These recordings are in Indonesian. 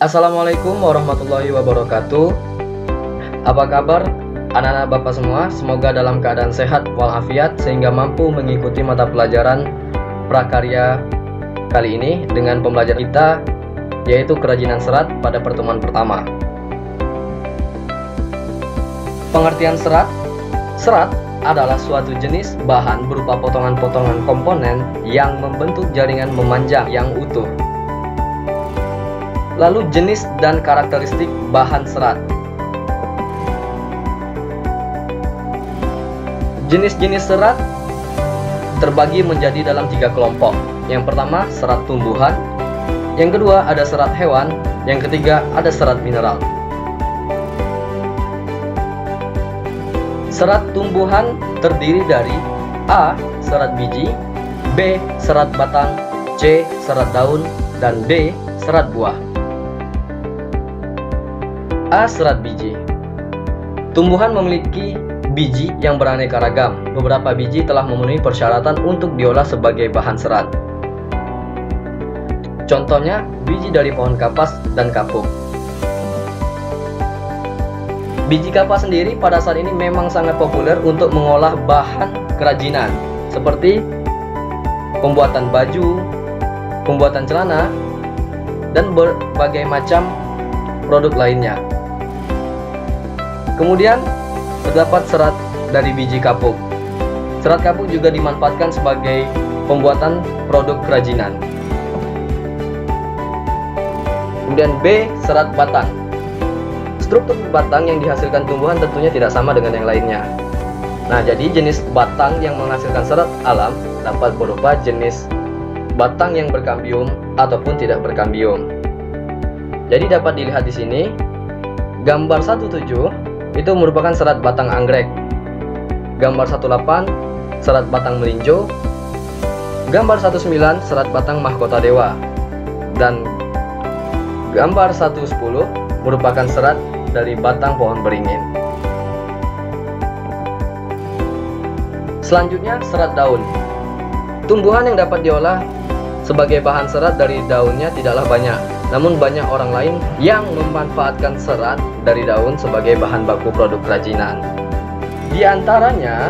Assalamualaikum warahmatullahi wabarakatuh. Apa kabar anak-anak bapak semua? Semoga dalam keadaan sehat walafiat sehingga mampu mengikuti mata pelajaran prakarya kali ini dengan pembelajaran kita, yaitu kerajinan serat pada pertemuan pertama. Pengertian serat. Serat adalah suatu jenis bahan berupa potongan-potongan komponen yang membentuk jaringan memanjang yang utuh. Lalu jenis dan karakteristik bahan serat. Jenis-jenis serat terbagi menjadi dalam 3 kelompok. Yang pertama, serat tumbuhan. Yang kedua, ada serat hewan. Yang ketiga, ada serat mineral. Serat tumbuhan terdiri dari A. Serat biji, B. Serat batang, C. Serat daun, dan D. Serat buah. A. Serat biji. Tumbuhan memiliki biji yang beraneka ragam. Beberapa biji telah memenuhi persyaratan untuk diolah sebagai bahan serat. Contohnya, biji dari pohon kapas dan kapuk. Biji kapas sendiri pada saat ini memang sangat populer untuk mengolah bahan kerajinan seperti pembuatan baju, pembuatan celana, dan berbagai macam produk lainnya. Kemudian terdapat serat dari biji kapuk. Serat kapuk juga dimanfaatkan sebagai pembuatan produk kerajinan. Kemudian B. Serat batang. Struktur batang yang dihasilkan tumbuhan tentunya tidak sama dengan yang lainnya. Nah, jadi jenis batang yang menghasilkan serat alam dapat berupa jenis batang yang berkambium ataupun tidak berkambium. Jadi dapat dilihat di sini, gambar 17 itu merupakan serat batang anggrek. Gambar 18 serat batang melinjo. Gambar 19 serat batang mahkota dewa. Dan gambar 110 merupakan serat dari batang pohon beringin. Selanjutnya, serat daun. Tumbuhan yang dapat diolah sebagai bahan serat dari daunnya tidaklah banyak. Namun banyak orang lain yang memanfaatkan serat dari daun sebagai bahan baku produk kerajinan. Di antaranya,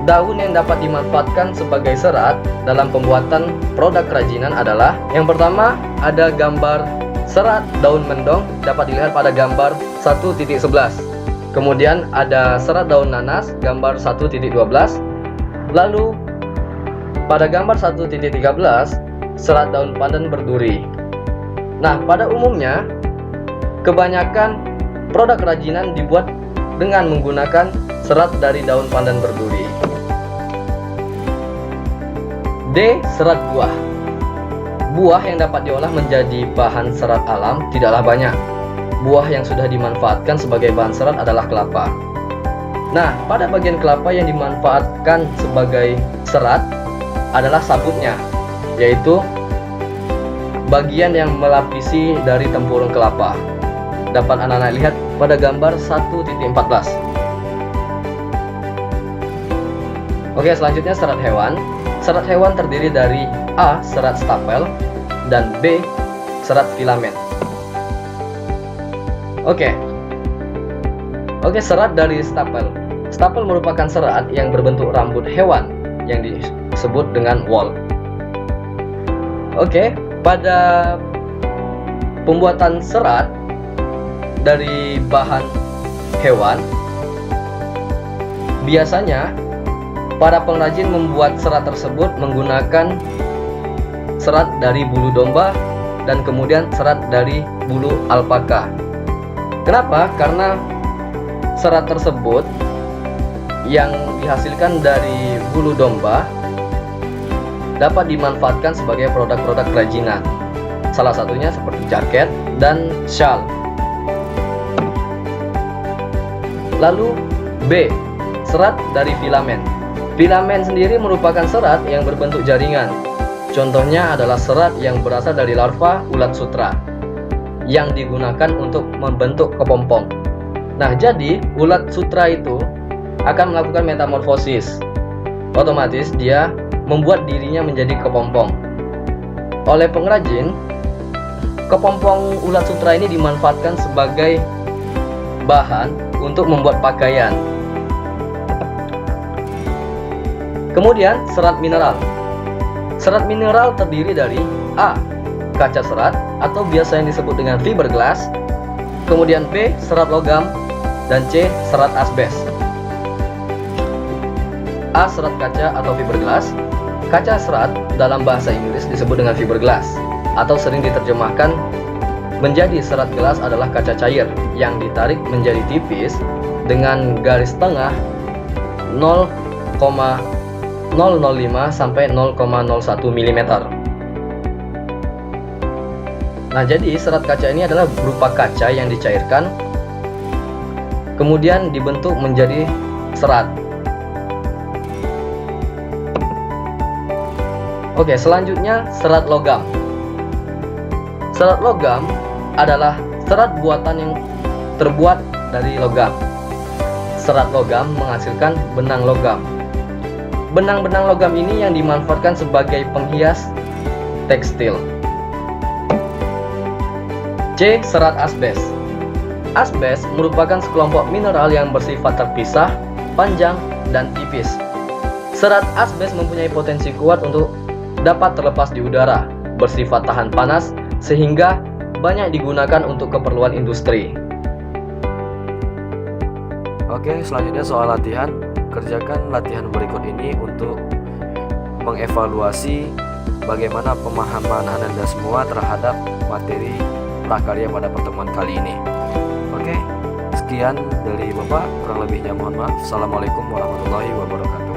daun yang dapat dimanfaatkan sebagai serat dalam pembuatan produk kerajinan adalah: yang pertama, ada gambar serat daun mendong, dapat dilihat pada gambar 1.11. Kemudian ada serat daun nanas, gambar 1.12. Lalu pada gambar 1.13, serat daun pandan berduri. Nah, pada umumnya kebanyakan produk kerajinan dibuat dengan menggunakan serat dari daun pandan berduri. D. Serat buah. Buah yang dapat diolah menjadi bahan serat alam tidaklah banyak. Buah yang sudah dimanfaatkan sebagai bahan serat adalah kelapa. Nah, pada bagian kelapa yang dimanfaatkan sebagai serat adalah sabutnya, yaitu bagian yang melapisi dari tempurung kelapa. Dapat anak-anak lihat pada gambar 1.14. Oke, selanjutnya serat hewan. Serat hewan terdiri dari A. Serat stapel dan B. Serat filamen. Oke, serat dari stapel. Stapel merupakan serat yang berbentuk rambut hewan yang disebut dengan wool. Oke, pada pembuatan serat dari bahan hewan, biasanya para pengrajin membuat serat tersebut menggunakan serat dari bulu domba dan kemudian serat dari bulu alpaka. Kenapa? Karena serat tersebut yang dihasilkan dari bulu domba dapat dimanfaatkan sebagai produk-produk kerajinan. Salah satunya seperti jaket dan shawl. Lalu B. Serat dari filamen. Filamen sendiri merupakan serat yang berbentuk jaringan. Contohnya adalah serat yang berasal dari larva ulat sutra yang digunakan untuk membentuk kepompong. Nah, jadi ulat sutra itu akan melakukan metamorfosis. Otomatis dia membuat dirinya menjadi kepompong. Oleh pengrajin, Kepompong ulat sutra ini dimanfaatkan sebagai bahan untuk membuat pakaian. Kemudian serat mineral. Serat mineral terdiri dari A. Kaca serat atau biasa yang disebut dengan fiberglass, kemudian B. Serat logam, dan C. Serat asbes. A. Serat kaca atau fiberglass. Kaca serat dalam bahasa Inggris disebut dengan fiberglass, atau sering diterjemahkan menjadi serat gelas adalah kaca cair yang ditarik menjadi tipis dengan garis tengah 0,005 sampai 0,01 mm. Nah, jadi serat kaca ini adalah berupa kaca yang dicairkan kemudian dibentuk menjadi serat. Oke, selanjutnya serat logam. Serat logam adalah serat buatan yang terbuat dari logam. Serat logam menghasilkan benang logam. Benang-benang logam ini yang dimanfaatkan sebagai penghias tekstil. C. Serat asbes. Asbes merupakan sekelompok mineral yang bersifat terpisah, panjang, dan tipis. Serat asbes mempunyai potensi kuat untuk dapat terlepas di udara, bersifat tahan panas, sehingga banyak digunakan untuk keperluan industri. Oke, selanjutnya soal latihan. Kerjakan latihan berikut ini untuk mengevaluasi bagaimana pemahaman Anda semua terhadap materi prakarya pada pertemuan kali ini. Oke, sekian dari Bapak, kurang lebihnya mohon maaf. Assalamualaikum warahmatullahi wabarakatuh.